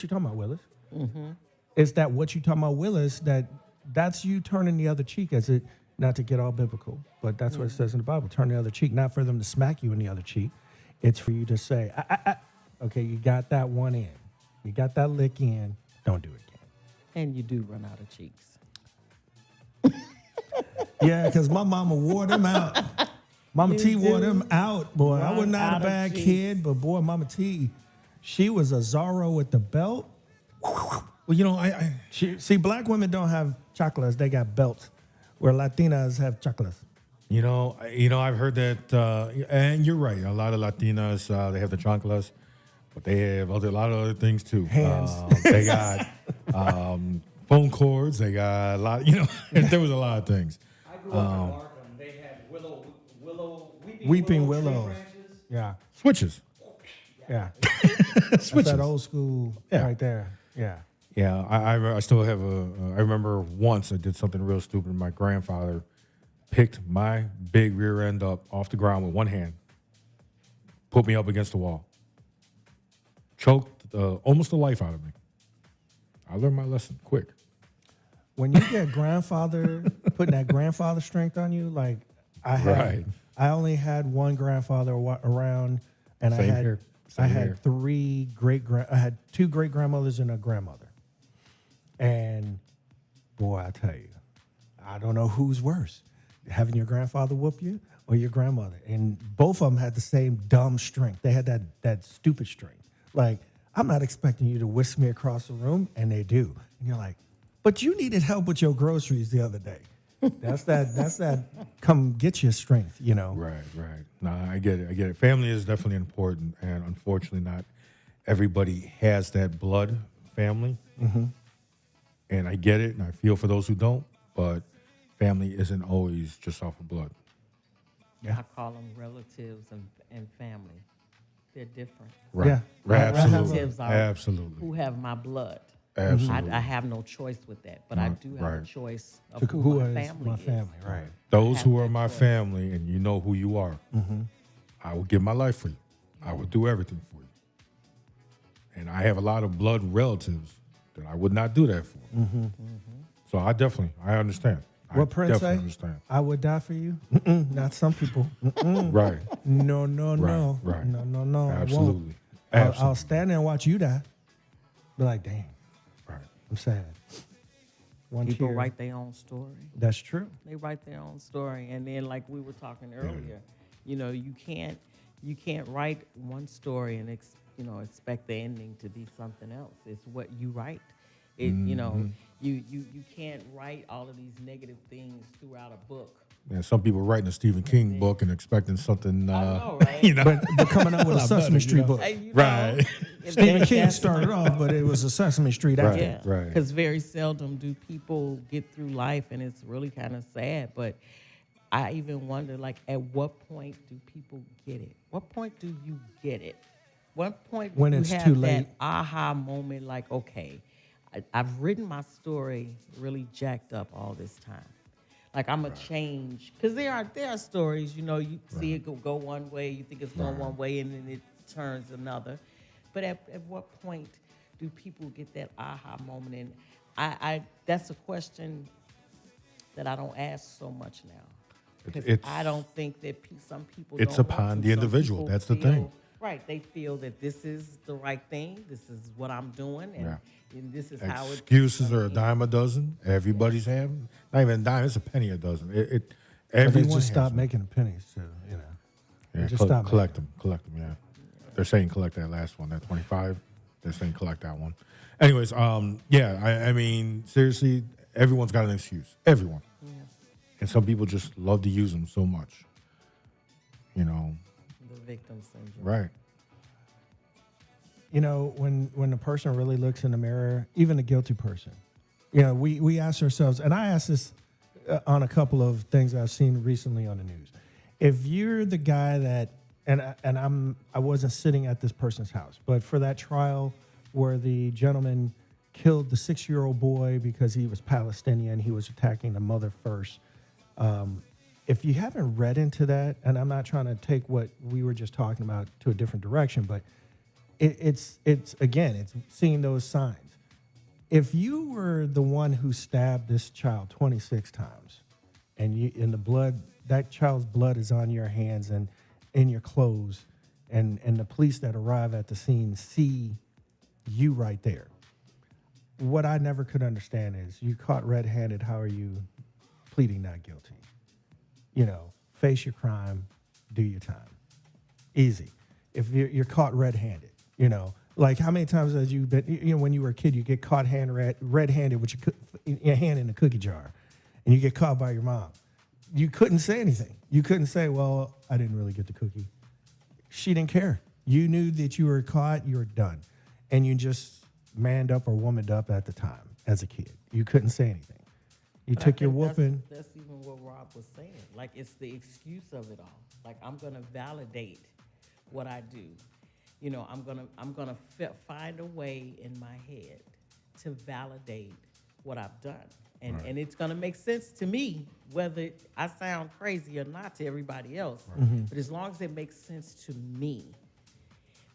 you talking about, Willis? It's that what you talking about, Willis, that's you turning the other cheek as it, not to get all biblical, but that's what it says in the Bible. Turn the other cheek, not for them to smack you in the other cheek. It's for you to say, okay, you got that one in. You got that lick in. Don't do it again. And you do run out of cheeks. Yeah, because my mama wore them out. Mama T wore them out, boy. I was not a bad kid, but boy, Mama T, she was a Zorro with the belt. Well, you know, See, black women don't have chocolates; they got belts. Where Latinas have chocolates. You know, I've heard that, and you're right. A lot of Latinas, they have the chanclas, but they have a lot of other things too. Hands. They got phone cords. They got a lot. You know, there was a lot of things. I grew up in Markham. They had Weeping willow tree willows. branches. Yeah, Switches. yeah. That's Switches. that old school Yeah. right there. Yeah. Yeah, I still have I remember once I did something real stupid. My grandfather picked my big rear end up off the ground with one hand, put me up against the wall, choked almost the life out of me. I learned my lesson quick. When you get grandfather putting that grandfather strength on you, like Right. I only had one grandfather around, and Same I had here. I Same had here. I had two great grandmothers and a grandmother, and boy, I tell you, I don't know who's worse, having your grandfather whoop you or your grandmother, and both of them had the same dumb strength. They had that stupid strength. Like, I'm not expecting you to whisk me across the room, and they do, and you're like, but you needed help with your groceries the other day. That's that come get your strength, you know. Right. No, I get it. Family is definitely important, and unfortunately, not everybody has that blood family. Mm-hmm. And I get it, and I feel for those who don't. But family isn't always just off of blood. Yeah. I call them relatives and family. They're different. Right. Yeah. Right. Absolutely. Relatives are Absolutely. who have my blood. Absolutely. I have no choice with that, but I do have a Right. choice of who my is family my is. family, right? Those have who are that my choice. family, and you know who you are, I will give my life for you. I would do everything for you. And I have a lot of blood relatives that I would not do that for. So I understand. What I Prince definitely say? understand. I would die for you. Not some people. Right. No, Right. No. I won't. Absolutely. I'll Absolutely. stand there and watch you die. Be like, damn, Right. I'm sad. One People tear. write their own story. That's true. They write their own story, and then like we were talking earlier, you know, you can't write one story and expect the ending to be something else. It's what you write. You know, you can't write all of these negative things throughout a book. And some people writing a Stephen King book and expecting something. I know, right? You know. But coming up with a Sesame Street book. Right. Stephen King started off, but it was a Sesame Street after. Yeah, Right. because very seldom do people get through life, and it's really kind of sad. But I even wonder, like, at what point do people get it? What point do you get it? What point do When you it's have too that late. aha moment? Like, okay, I've written my story really jacked up all this time. Like, I'm a change, because there are stories, you know, you see it go one way, you think it's going one way, and then it turns another. But at what point do people get that aha moment? And I that's a question that I don't ask so much now, because It's- I don't think that some people. It's don't want upon to. the Some individual. people That's the feel- thing. Right, they feel that this is the right thing. This is what I'm doing, and this is how it. Excuses are a dime a dozen. Everybody's having, not even a dime, it's a penny a dozen. But they Everyone just has stopped them. making the pennies, too, you know. Yeah, just stop collect them, yeah. They're saying collect that last one, that 25. They're saying collect that one. Anyways, I mean, seriously, everyone's got an excuse. Everyone. Yeah, And some people just love to use them so much. You know, the victim syndrome. right. You know, when the person really looks in the mirror, even the guilty person, you know, we ask ourselves, and I asked this on a couple of things I've seen recently on the news. If you're the guy that, I wasn't sitting at this person's house, but for that trial where the gentleman killed the 6-year-old boy because he was Palestinian, he was attacking the mother first. If you haven't read into that, and I'm not trying to take what we were just talking about to a different direction, but it's again, it's seeing those signs. If you were the one who stabbed this child 26 times, and the blood, that child's blood is on your hands and in your clothes, and the police that arrive at the scene see you right there. What I never could understand is you caught red-handed. How are you pleading not guilty? You know, face your crime, do your time. Easy. If you're caught red-handed, you know, like how many times has you been, you know, when you were a kid, you get caught red-handed with your hand in a cookie jar, and you get caught by your mom. You couldn't say anything. You couldn't say, well, I didn't really get the cookie. She didn't care. You knew that you were caught, you were done. And you just manned up or womaned up at the time as a kid. You couldn't say anything. You But I took your think whooping. That's even what Rob was saying. Like, it's the excuse of it all. Like, I'm gonna validate what I do. You know, I'm gonna find a way in my head to validate what I've done, and it's gonna make sense to me, whether I sound crazy or not to everybody else. But as long as it makes sense to me,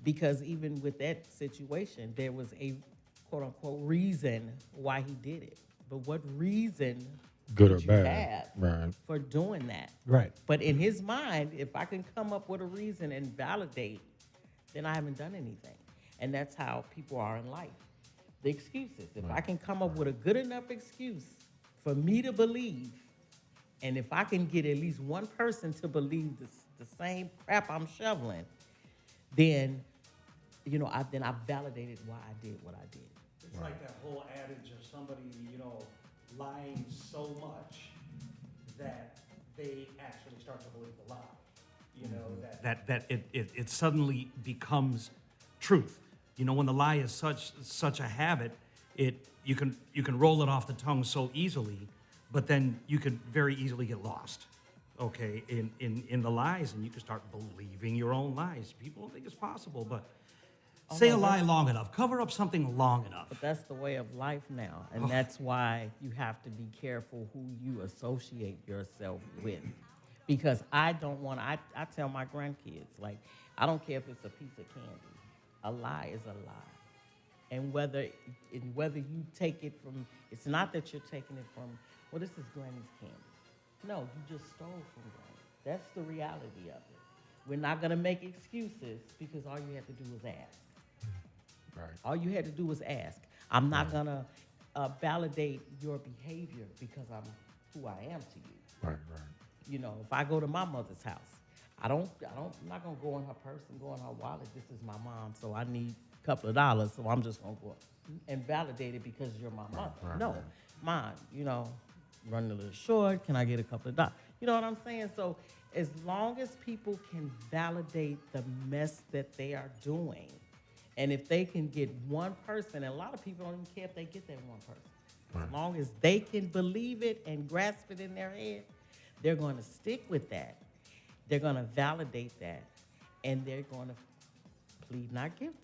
because even with that situation, there was a quote unquote reason why he did it. But what reason Good did or you bad, have right. for doing that? Right. But in his mind, if I can come up with a reason and validate, then I haven't done anything. And that's how people are in life. The excuses. If I can come up with a good enough excuse for me to believe, and if I can get at least one person to believe the same crap I'm shoveling, then, you know, I've validated why I did what I did. It's like that whole adage of somebody, you know, lying so much that they actually start to believe the lie. You know, that it suddenly becomes truth. You know, when the lie is such a habit, you can roll it off the tongue so easily, but then you can very easily get lost. Okay, in the lies, and you can start believing your own lies. People don't think it's possible, but say a lie long enough, cover up something long enough. But that's the way of life now. And that's why you have to be careful who you associate yourself with. Because I don't want, I tell my grandkids, like, I don't care if it's a piece of candy. A lie is a lie. And whether you take it from, it's not that you're taking it from, well, this is Granny's candy. No, you just stole from Granny. That's the reality of it. We're not going to make excuses because all you have to do is ask. Right. All you had to do was ask. I'm not going to validate your behavior because I'm who I am to you. Right. You know, if I go to my mother's house, I'm not gonna go in her purse and go in her wallet. This is my mom, so I need a couple of dollars, so I'm just gonna go and validate it because you're my mother. No, mine, you know, running a little short. Can I get a couple of dollars? You know what I'm saying? So as long as people can validate the mess that they are doing, and if they can get one person, and a lot of people don't even care if they get that one person. As long as they can believe it and grasp it in their head, they're going to stick with that. They're going to validate that. And they're going to plead not guilty.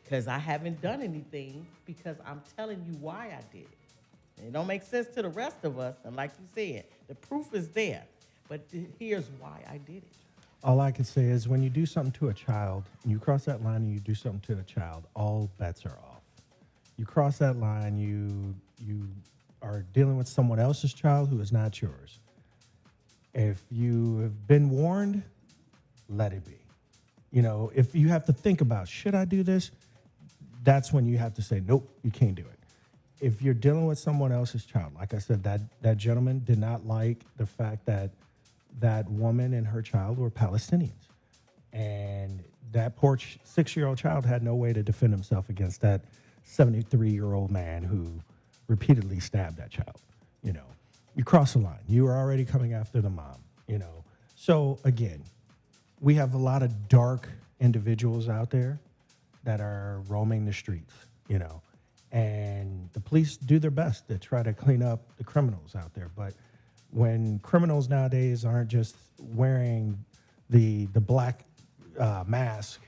Because I haven't done anything, because I'm telling you why I did it. It don't make sense to the rest of us. And like you said, the proof is there. But here's why I did it. All I can say is when you do something to a child, and you cross that line and you do something to a child, all bets are off. You cross that line, you are dealing with someone else's child who is not yours. If you have been warned, let it be. You know, if you have to think about, should I do this? That's when you have to say, nope, you can't do it. If you're dealing with someone else's child, like I said, that gentleman did not like the fact that that woman and her child were Palestinians. And that poor 6-year-old child had no way to defend himself against that 73-year-old man who repeatedly stabbed that child, you know. You cross the line. You are already coming after the mom, you know. So, again, we have a lot of dark individuals out there that are roaming the streets, you know. And the police do their best to try to clean up the criminals out there. But when criminals nowadays aren't just wearing the black mask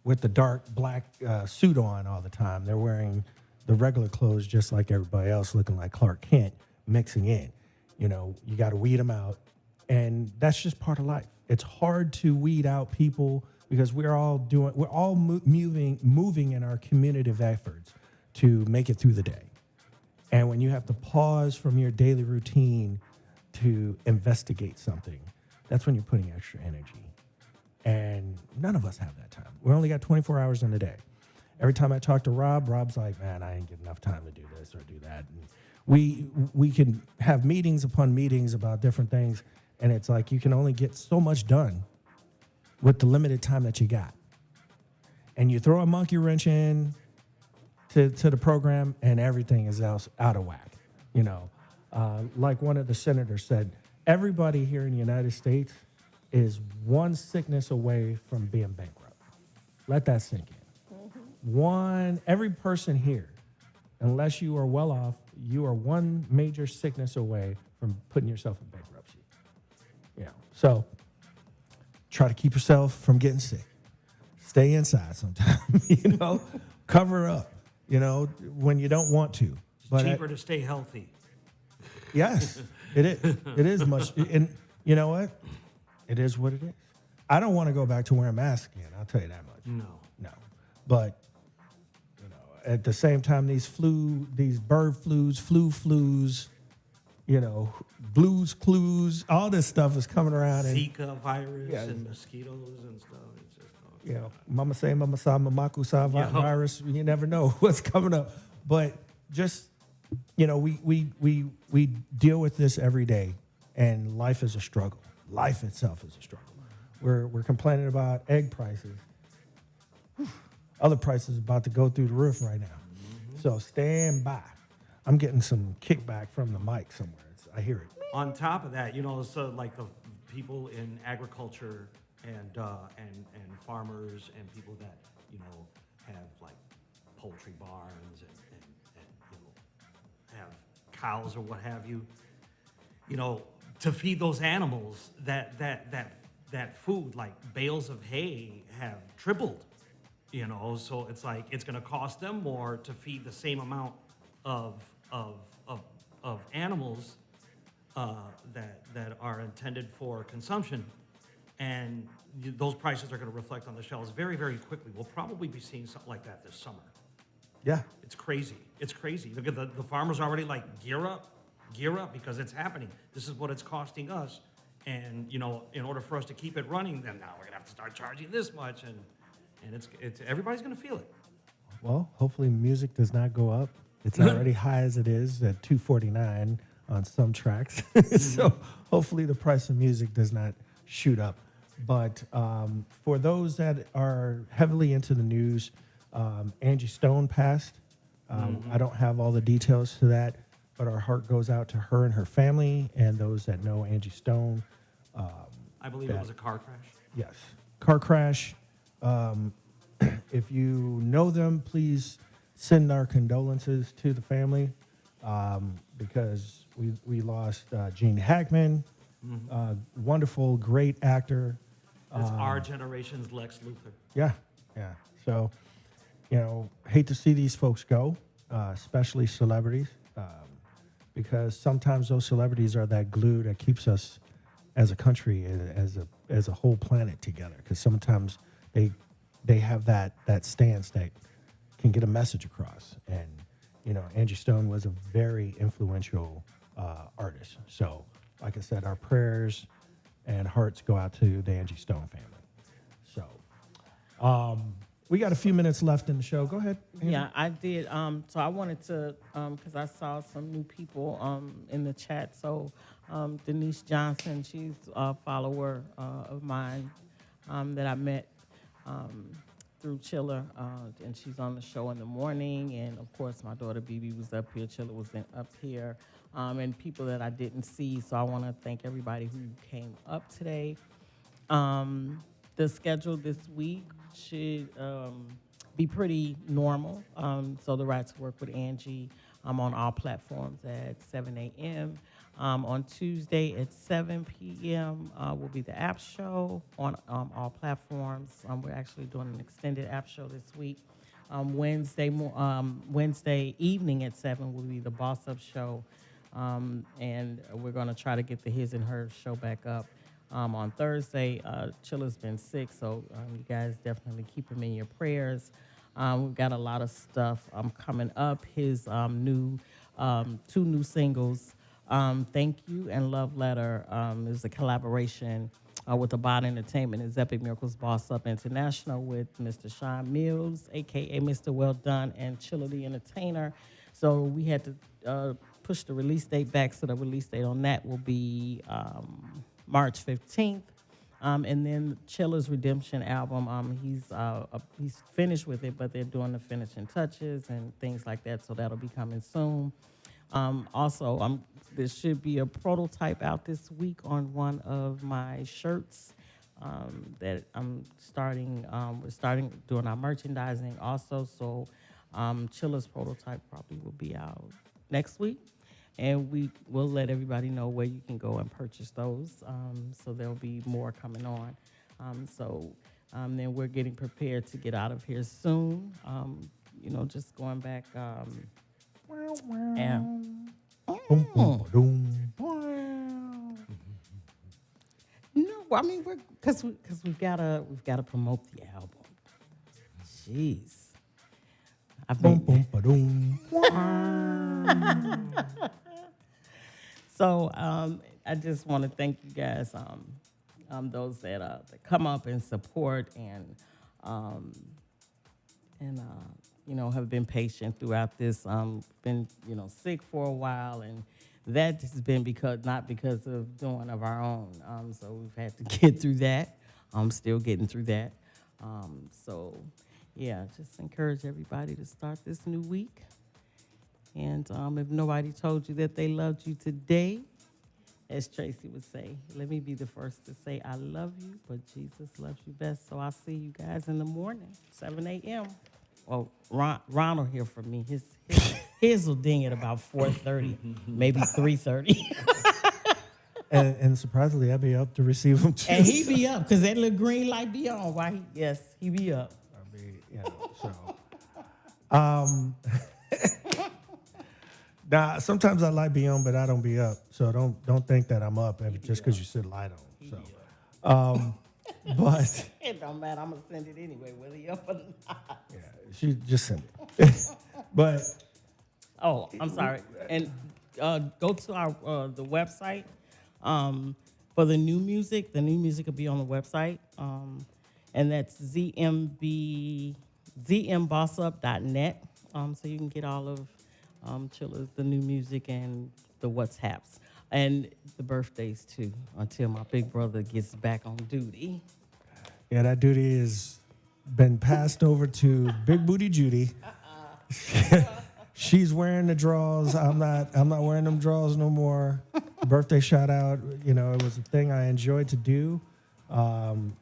with the dark black suit on all the time, they're wearing the regular clothes just like everybody else, looking like Clark Kent, mixing in. You know, you got to weed them out And that's just part of life. It's hard to weed out people because we're all moving in our communicative efforts to make it through the day. And when you have to pause from your daily routine to investigate something, that's when you're putting extra energy. And none of us have that time. We only got 24 hours in the day. Every time I talk to Rob, Rob's like, man, I ain't get enough time to do this or do that. And we can have meetings upon meetings about different things, and it's like you can only get so much done with the limited time that you got. And you throw a monkey wrench in to the program, and everything is out of whack. You know, like one of the senators said, everybody here in the United States is one sickness away from being bankrupt. Let that sink in. Every person here, unless you are well off, you are one major sickness away from putting yourself in bankruptcy. You know, so try to keep yourself from getting sick. Stay inside sometimes, you know, cover up, you know, when you don't want to. It's cheaper to stay healthy. Yes, it is. It is much. And you know what? It is what it is. I don't want to go back to wearing masks again. I'll tell you that much. No. But you know, at the same time, these bird flus, you know, blues clues, all this stuff is coming around. Zika virus and mosquitoes and stuff. It's just, you know, mama say, mama sa, mamaku sa virus. You never know what's coming up. But just, you know, we deal with this every day, and life is a struggle. Life itself is a struggle. We're complaining about egg prices. Other prices about to go through the roof right now. Mm-hmm. So stand by. I'm getting some kickback from the mic somewhere. I hear it. On top of that, you know, so like the people in agriculture and farmers and people that, you know, have like poultry barns and you know, have cows or what have you, you know, to feed those animals, that food, like bales of hay, have tripled, you know. So it's like it's going to cost them more to feed the same amount of animals that are intended for consumption, and those prices are going to reflect on the shelves very, very quickly. We'll probably be seeing something like that this summer. Yeah, it's crazy. It's crazy. Look at the farmers already like gear up because it's happening. This is what it's costing us, and you know, in order for us to keep it running, then now we're gonna have to start charging this much, and it's everybody's gonna feel it. Well, hopefully music does not go up. It's already high as it is at $2.49 on some tracks. So hopefully the price of music does not shoot up. But for those that are heavily into the news, Angie Stone passed. I don't have all the details to that, but our heart goes out to her and her family and those that know Angie Stone. I believe it was a car crash. Yes, car crash. If you know them, please send our condolences to the family, because we lost Gene Hackman, wonderful, great actor. It's our generation's Lex Luthor. Yeah. So, you know, hate to see these folks go, especially celebrities, because sometimes those celebrities are that glue that keeps us as a country, as a whole planet together. Because sometimes they have that stance that can get a message across. And, you know, Angie Stone was a very influential artist. So, like I said, our prayers and hearts go out to the Angie Stone family. So, we got a few minutes left in the show. Go ahead, Angie. Yeah, I did. So I wanted to, because I saw some new people in the chat. So Denise Johnson, she's a follower of mine that I met through Chiller, and she's on the show in the morning. And of course, my daughter BB was up here. Chiller was up here, and people that I didn't see. So I want to thank everybody who came up today. The schedule this week should be pretty normal. So the Right to Work with Angie, I'm on all platforms at 7 a.m. On Tuesday at 7 p.m. Will be the app show on all platforms. We're actually doing an extended app show this week. Wednesday evening at 7 will be the Boss Up show And we're going to try to get the His and Her show back up on Thursday. Chilla's been sick, so you guys definitely keep him in your prayers. We've got a lot of stuff coming up. His new 2 new singles, Thank You and Love Letter. It was a collaboration with Abad Entertainment and Epic Miracles Boss Up International with Mr. Sean Mills, a.k.a. Mr. Well Done, and Chilla the Entertainer. So we had to push the release date back, so the release date on that will be March 15th. And then Chilla's Redemption album, he's finished with it, but they're doing the finishing touches and things like that, so that'll be coming soon. Also, there should be a prototype out this week on one of my shirts that I'm starting. We're starting doing our merchandising also, so Chilla's prototype probably will be out next week. And we will let everybody know where you can go and purchase those. So there'll be more coming on. Then we're getting prepared to get out of here soon. Just going back. Boom, boom, boom. No, I mean because we've gotta promote the album. Jeez. Boom, boom, ba-doom. So I just want to thank you guys, those that come up and support and have been patient throughout this. Been sick for a while, and that has been not because of doing of our own. So we've had to get through that. I'm still getting through that. Just encourage everybody to start this new week. And if nobody told you that they loved you today, as Tracy would say, let me be the first to say I love you, but Jesus loves you best. So I'll see you guys in the morning, 7 a.m. Well, Ron will hear from me. His will ding at about 4:30, maybe 3:30. and surprisingly, I'll be up to receive them too. And he be up because that little green light be on. Why? He be up. Now, sometimes I like be on, but I don't be up. So don't think that I'm up just because you said light on. But it don't matter. I'm gonna send it anyway, whether you're up or not. Yeah, she just sent it. But I'm sorry. And go to our the website for the new music. The new music will be on the website, and that's zmbossup.net. So you can get all of Chilla's, the new music, and the WhatsApps, and the birthdays too, until my big brother gets back on duty. Yeah, that duty has been passed over to Big Booty Judy. She's wearing the draws. I'm not wearing them draws no more. Birthday shout out. It was a thing I enjoyed to do. It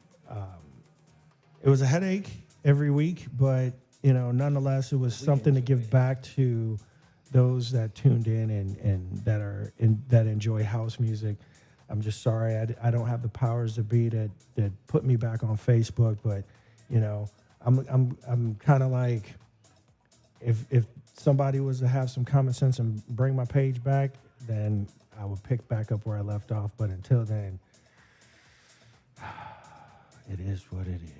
was a headache every week, but nonetheless, it was something to give back to those that tuned in and that enjoy house music. I'm just sorry I don't have the powers to be that put me back on Facebook, but I'm kind of like, if somebody was to have some common sense and bring my page back, then I would pick back up where I left off. But until then, it is what it is.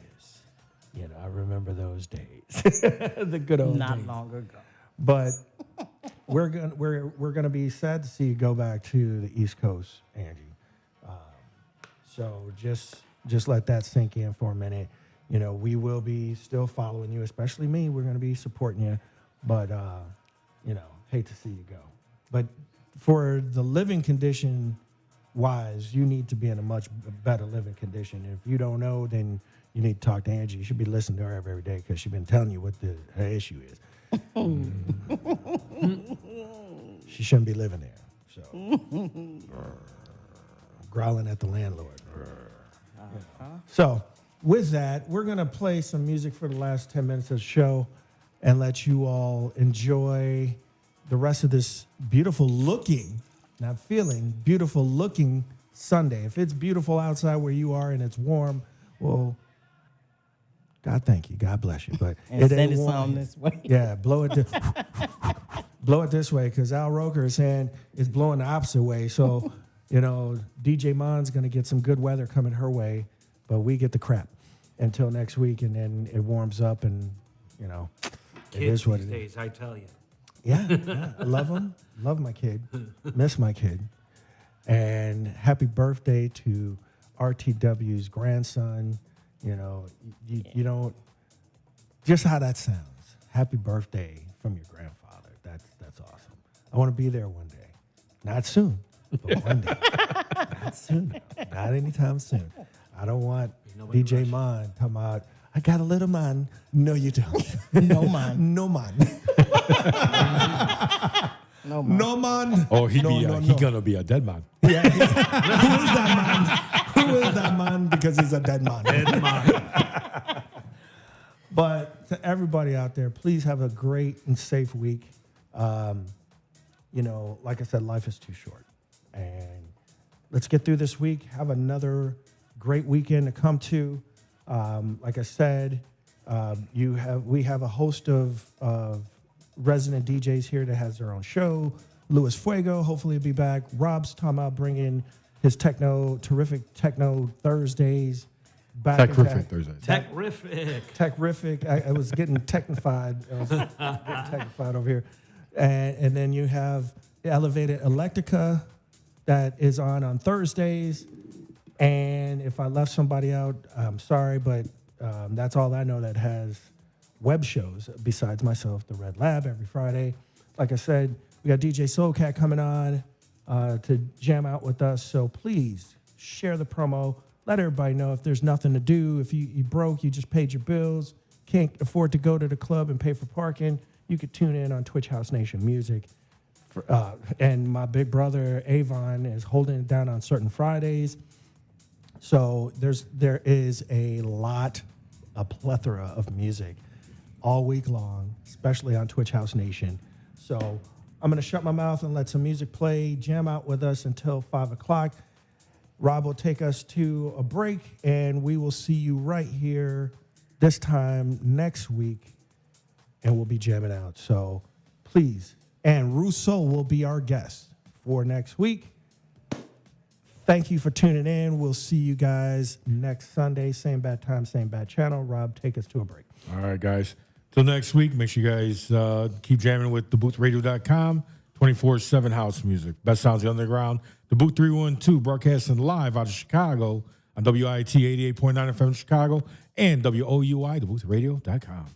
I remember those days, the good old days. Not long ago. But we're gonna be sad to see you go back to the East Coast, Angie. So just let that sink in for a minute. We will be still following you, especially me. We're gonna be supporting you, but hate to see you go. But for the living condition wise, you need to be in a much better living condition. If you don't know, then you need to talk to Angie. You should be listening to her every day because she's been telling you what her issue is. She shouldn't be living there. So growling at the landlord. So with that, we're going to play some music for the last 10 minutes of the show and let you all enjoy the rest of this beautiful looking, not feeling, beautiful looking Sunday. If it's beautiful outside where you are and it's warm, well, God thank you. God bless you. But And it send ain't it warm. on this way. Yeah, blow it. blow it this way, because Al Roker is saying it's blowing the opposite way. So, DJ Mon's going to get some good weather coming her way, but we get the crap until next week, and then it warms up, and, it Kids is what these it is. days, I tell you. Yeah, I love him. Love my kid. Miss my kid. And happy birthday to RTW's grandson. You don't, just how that sounds. Happy birthday from your grandfather. That's awesome. I want to be there one day. Not soon, but one day. Not soon. Not anytime soon. I don't want DJ Mon talking about, I got a little man. No, you don't. No man. No man. No man. No man. Oh, he No. gonna be a dead man. Yeah. Who is that man? Who is that man? Because he's a dead man. Dead man. But to everybody out there, please have a great and safe week. Like I said, life is too short. And let's get through this week. Have another great weekend to come to. Like I said, we have a host of resident DJs here that has their own show. Luis Fuego, hopefully, will be back. Rob's talking about bringing his terrific techno Thursdays back. Terrific Thursdays. Terrific. I was getting technified. I was getting technified over here. And then you have Elevated Electrica that is on Thursdays. And if I left somebody out, I'm sorry, but that's all I know that has web shows besides myself, the Red Lab, every Friday. Like I said, we got DJ Soulcat coming on to jam out with us. So please share the promo. Let everybody know if there's nothing to do. If you broke, you just paid your bills, can't afford to go to the club and pay for parking, you could tune in on Twitch House Nation Music. And my big brother, Avon, is holding it down on certain Fridays. So there is a plethora of music all week long, especially on Twitch House Nation. So I'm going to shut my mouth and let some music play, jam out with us until 5 o'clock. Rob will take us to a break, and we will see you right here this time next week, and we'll be jamming out. So please, and Rousseau will be our guest for next week. Thank you for tuning in. We'll see you guys next Sunday. Same bad time, same bad channel. Rob, take us to a break. All right, guys. Till next week, make sure you guys keep jamming with DaBooth312.com. 24/7 house music. Best sounds of the underground. DaBooth312 broadcasting live out of Chicago on WIT 88.9 FM Chicago and WOUI, DaBooth3radio.com.